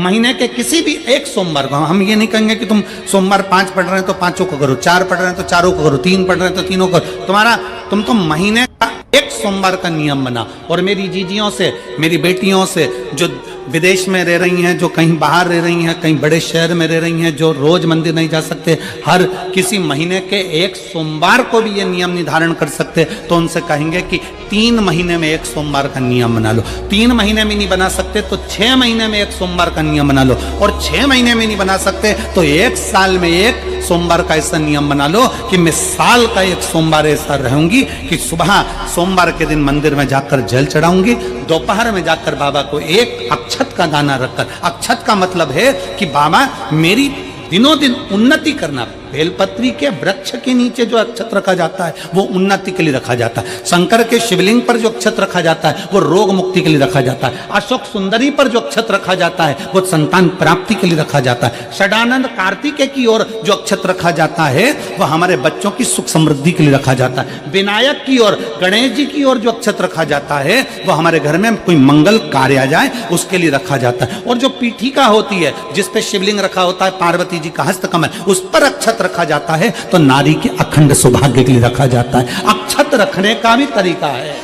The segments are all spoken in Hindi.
महीने के किसी भी एक सोमवार को, हम ये नहीं कहेंगे कि तुम सोमवार 5 पढ़ रहे हैं तो 5 को करो, 4 पढ़ रहे हैं तो 4 को करो, 3 पढ़ रहे हैं तो 3 को करो। तुम तो महीने का एक सोमवार का नियम बना। और मेरी जीजियों से, मेरी बेटियों से जो विदेश में रह रही हैं, जो कहीं बाहर रह रही हैं, कहीं बड़े शहर में रह रही हैं, जो रोज मंदिर नहीं जा सकते, हर किसी महीने के एक सोमवार को भी ये नियम निर्धारण कर सकते, तो उनसे कहेंगे कि 3 महीने में एक सोमवार का नियम बना लो। 3 महीने में नहीं बना सकते तो 6 महीने में एक सोमवार का नियम बना लो, और 6 महीने में नहीं बना सकते तो 1 साल में एक सोमवार का ऐसा नियम बना लो कि मैं साल का एक सोमवार ऐसा रहूंगी कि सुबह सोमवार के दिन मंदिर में जाकर जल चढ़ाऊंगी, दोपहर में जाकर बाबा को एक अक्षत का दाना रखकर, अक्षत का मतलब है कि बाबा मेरी दिनों दिन उन्नति करना। बेलपत्री के वृक्ष के नीचे जो अक्षत रखा जाता है वो उन्नति के लिए रखा जाता है। शंकर के शिवलिंग पर जो अक्षत रखा जाता है वो रोग मुक्ति के लिए रखा जाता है। अशोक सुंदरी पर जो अक्षत रखा जाता है वो संतान प्राप्ति के लिए रखा जाता है। षडानंद कार्तिकेय की ओर जो अक्षत रखा जाता है वह हमारे बच्चों की सुख समृद्धि के लिए रखा जाता है। विनायक की ओर, गणेश जी की ओर जो अक्षत रखा जाता है वह हमारे घर में कोई मंगल कार्य आ जाए उसके लिए रखा जाता है। और जो पीठिका होती है जिसपे शिवलिंग रखा होता है, पार्वती जी का हस्तकमल, उस पर अक्षत रखा जाता है तो नारी के अखंड सौभाग्य के लिए रखा जाता है। अक्षत रखने का भी तरीका है।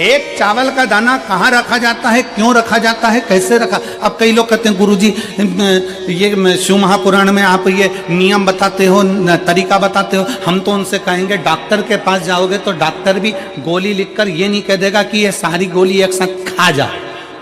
एक चावल का दाना कहां रखा जाता है, क्यों रखा जाता है, कैसे रखा। अब कई लोग कहते हैं गुरुजी ये शिव महापुराण में आप ये नियम बताते हो, तरीका बताते हो। हम तो उनसे कहेंगे डॉक्टर के पास जाओगे तो डॉक्टर भी गोली लिखकर ये नहीं कह देगा कि ये सारी गोली एक साथ खा जा।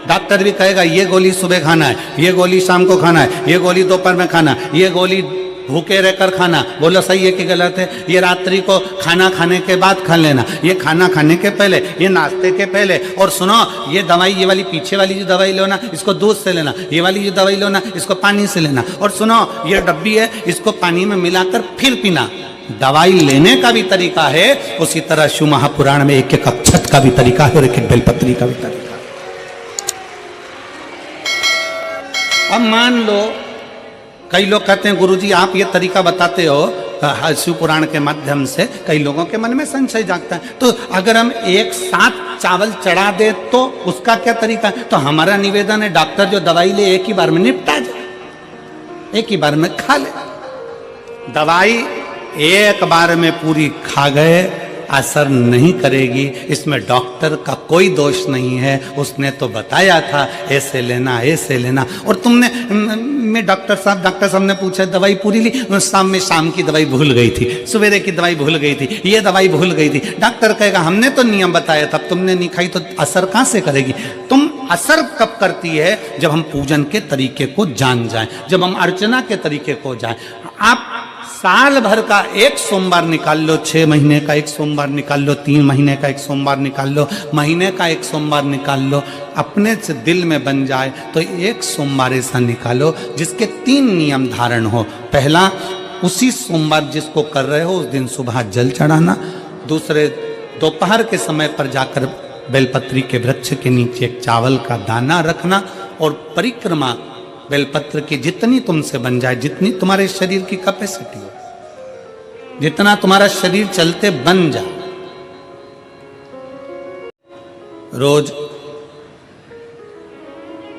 डॉक्टर भी कहेगा ये गोली सुबह खाना है, ये गोली शाम को खाना है, ये गोली दोपहर में खाना, ये गोली भूखे रहकर खाना। बोलो सही है कि गलत है। ये रात्रि को खाना खाने के बाद खा लेना, ये खाना खाने के पहले, ये नाश्ते के पहले। और सुनो ये दवाई, ये वाली पीछे वाली जो दवाई लो ना इसको दूध से लेना, ये वाली जो दवाई लो ना इसको पानी से लेना। और सुनो ये डब्बी है इसको पानी में मिलाकर फिर पीना। दवाई लेने का भी तरीका है, उसी तरह शिव महापुराण में एक एक अक्षत का भी तरीका है और एक एक बेलपत्री का भी तरीका। अब मान लो कई लोग कहते हैं गुरुजी आप ये तरीका बताते हो शिव पुराण के माध्यम से, कई लोगों के मन में संशय जागता है, तो अगर हम एक साथ चावल चढ़ा दे तो उसका क्या तरीका है। तो हमारा निवेदन है डॉक्टर जो दवाई ले एक ही बार में निपटा जाए, एक ही बार में खा ले। दवाई एक बार में पूरी खा गए असर नहीं करेगी, इसमें डॉक्टर का कोई दोष नहीं है। उसने तो बताया था ऐसे लेना ऐसे लेना, और तुमने मैं डॉक्टर साहब ने पूछा दवाई पूरी ली, शाम की दवाई भूल गई थी, सवेरे की दवाई भूल गई थी, ये दवाई भूल गई थी। डॉक्टर कहेगा हमने तो नियम बताया था, तुमने नहीं खाई तो असर कहां से करेगी। तुम असर कब करती है जब हम पूजन के तरीके को जान जाएं, जब हम अर्चना के तरीके को जाएं। आप साल भर का एक सोमवार निकाल लो, 6 महीने का एक सोमवार निकाल लो, 3 महीने का एक सोमवार निकाल लो, महीने का एक सोमवार निकाल लो, अपने से दिल में बन जाए तो एक सोमवार ऐसा निकालो जिसके 3 नियम धारण हो। पहला, उसी सोमवार जिसको कर रहे हो उस दिन सुबह जल चढ़ाना। दूसरे, दोपहर के समय पर जाकर बेलपत्री के वृक्ष के नीचे एक चावल का दाना रखना, और परिक्रमा बेलपत्र की जितनी तुमसे बन जाए, जितनी तुम्हारे शरीर की कैपेसिटी हो, जितना तुम्हारा शरीर चलते बन जाए। रोज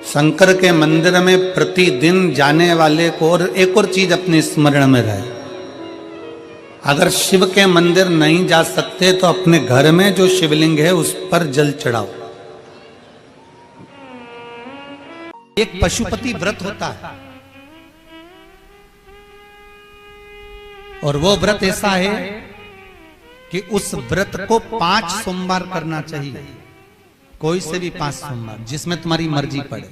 शंकर के मंदिर में प्रतिदिन जाने वाले को, और एक और चीज अपने स्मरण में रहे, अगर शिव के मंदिर नहीं जा सकते तो अपने घर में जो शिवलिंग है उस पर जल चढ़ाओ। एक पशुपति व्रत होता है और वो व्रत ऐसा है कि उस व्रत को 5 सोमवार करना चाहिए, कोई से भी 5 सोमवार, जिसमें तुम्हारी मर्जी पड़े।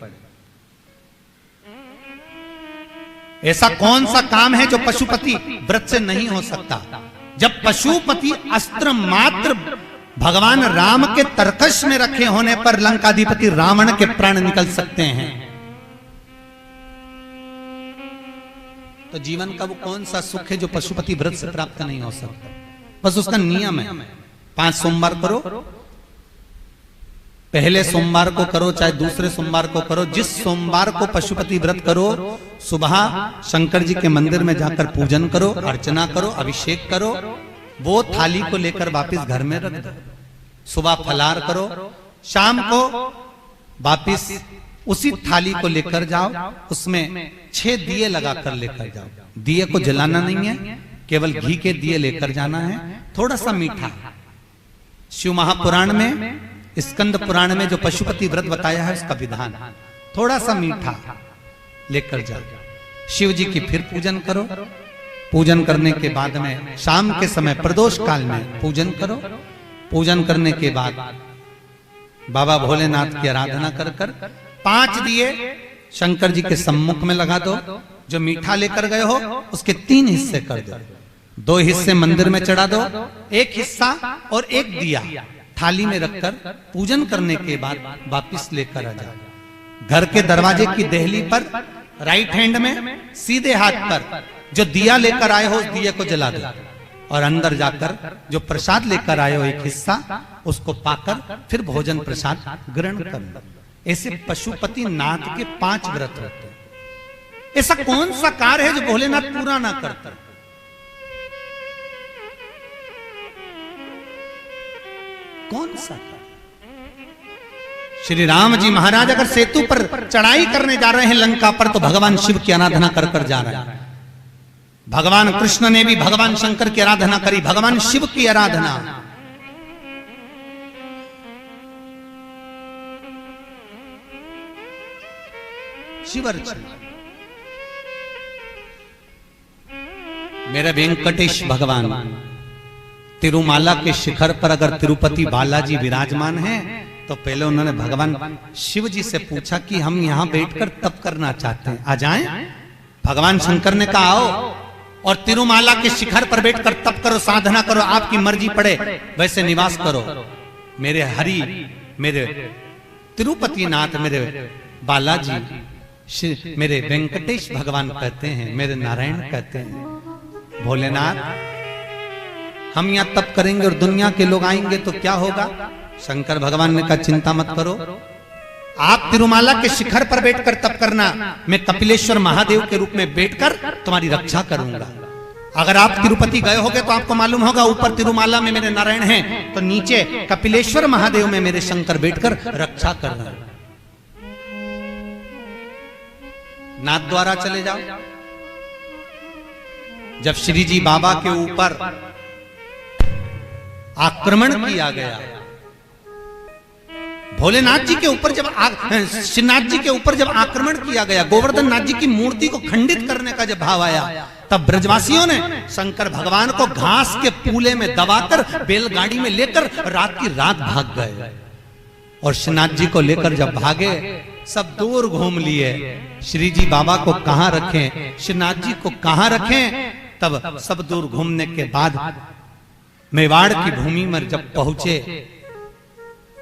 ऐसा कौन सा काम है जो पशुपति व्रत से नहीं हो सकता। जब पशुपति अस्त्र मात्र भगवान राम के तरकश में रखे होने पर लंकाधिपति रावण के प्राण निकल सकते हैं, तो जीवन का वो कौन सा सुख है जो पशुपति व्रत से प्राप्त नहीं हो सकता। बस उसका नियम है, 5 सोमवार करो, पहले सोमवार को करो चाहे दूसरे सोमवार को करो। जिस सोमवार को पशुपति व्रत करो, सुबह शंकर जी के मंदिर में जाकर पूजन करो, अर्चना करो, अभिषेक करो, वो थाली को लेकर वापस घर में रख दो। सुबह फलाहार करो, शाम को वापिस उसी थाली को लेकर जाओ, उसमें 6 दिए लगाकर लेकर जाओ। दिए को जलाना नहीं है, केवल घी के दिए लेकर जाना है, थोड़ा सा मीठा। शिव महापुराण में, स्कंद पुराण में जो पशुपति व्रत बताया है उसका विधान, थोड़ा सा मीठा लेकर जाओ। शिव जी की फिर पूजन करो। पूजन करने के बाद में शाम के समय प्रदोष काल में पूजन करो। पूजन करने के बाद बाबा भोलेनाथ की आराधना कर कर 5 दिए शंकर जी के सम्मुख में लगा दो। जो मीठा लेकर गए हो उसके 3 हिस्से कर दो। 2 हिस्से मंदिर में चढ़ा दो, 1 हिस्सा और 1 दिया थाली में रखकर पूजन करने के बाद वापिस लेकर आ जाओ। घर के दरवाजे की देहली पर राइट हैंड में सीधे हाथ पर जो दिया लेकर आए हो उस दिए को जला दो और अंदर जाकर जो प्रसाद लेकर आए हो 1 हिस्सा उसको पाकर फिर भोजन प्रसाद ग्रहण कर लो। ऐसे पशुपति नाथ के 5 व्रत होते हैं। ऐसा कौन सा कार्य है जो भोलेनाथ पूरा ना करता? कौन सा? श्री राम जी महाराज अगर सेतु पर चढ़ाई करने जा रहे हैं लंका पर, तो भगवान शिव की आराधना कर कर जा रहे हैं। भगवान कृष्ण ने भी भगवान शंकर की आराधना करी, भगवान शिव की आराधना। शिवर्चन मेरे वेंकटेश भगवान तिरुमाला के शिखर पर अगर तिरुपति बालाजी विराजमान हैं, तो पहले उन्होंने भगवान शिव जी से पूछा कि हम यहां बैठकर तप करना चाहते हैं, आ जाएं? भगवान शंकर ने कहा आओ और तिरुमाला के शिखर पर बैठकर तप करो, साधना करो, आपकी मर्जी पड़े वैसे निवास करो। मेरे हरि, मेरे तिरुपति नाथ, मेरे बालाजी, मेरे वेंकटेश भगवान कहते हैं, मेरे नारायण कहते हैं, भोलेनाथ हम यहां तप करेंगे और दुनिया के लोग आएंगे तो क्या होगा? शंकर भगवान ने कहा चिंता मत करो, आप तिरुमाला के शिखर पर बैठकर तप करना, मैं कपिलेश्वर महादेव के रूप में बैठकर तुम्हारी रक्षा करूंगा। अगर आप तिरुपति गए होगे तो आपको मालूम होगा ऊपर तिरुमाला में मेरे नारायण हैं, तो नीचे कपिलेश्वर महादेव में मेरे शंकर बैठकर रक्षा करना। नाथ द्वारा चले जाओ। जब श्री जी बाबा के ऊपर आक्रमण किया गया, भोलेनाथ जी के ऊपर जब श्रीनाथ जी के ऊपर जब आक्रमण किया गया, गोवर्धन नाथ जी की मूर्ति को खंडित करने का जब भाव आया, तब ब्रजवासियों ने शंकर भगवान को घास के पूले में दबाकर बैलगाड़ी में लेकर रात की रात भाग गए। और श्रीनाथ जी को लेकर जब भागे, सब दूर घूम लिए, श्री जी बाबा को कहां रखें, श्रीनाथ जी को कहां रखें। तब सब दूर घूमने के बाद मेवाड़ की भूमि में जब पहुंचे,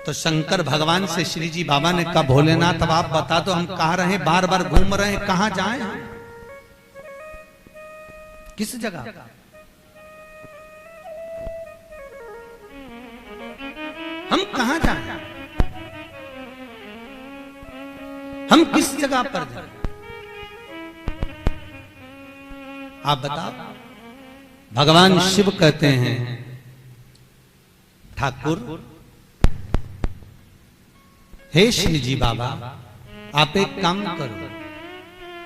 तो शंकर भगवान से श्री जी बाबा ने कहा भोलेनाथ अब आप बता दो हम कहां रहे, बार बार घूम रहे हैं, कहां जाएं हम, किस जगह? हम कहां जाएं, हम किस जगह पर जाएं? आप बताओ। भगवान शिव कहते हैं ठाकुर, हे श्री जी बाबा आप एक काम करो,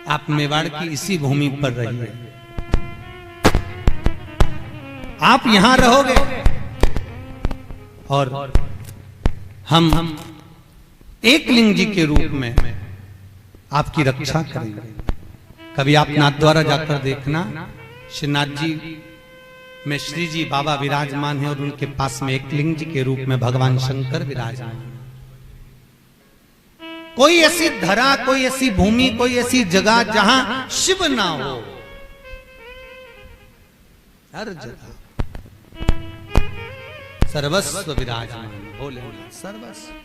आप मेवाड़ की इसी भूमि पर रहिए, आप यहां रहोगे और हम एक लिंग जी के रूप में आपकी रक्षा करेंगे। कभी आप नाथ द्वारा जाकर देखना, श्रीनाथ जी में श्री जी बाबा विराजमान है और उनके पास में एक लिंग जी के रूप में भगवान शंकर विराजमान। कोई ऐसी धरा, कोई ऐसी भूमि, कोई ऐसी जगह जहां शिव ना हो, हर जगह सर्वस्व विराजमान भोलेनाथ सर्वस्व।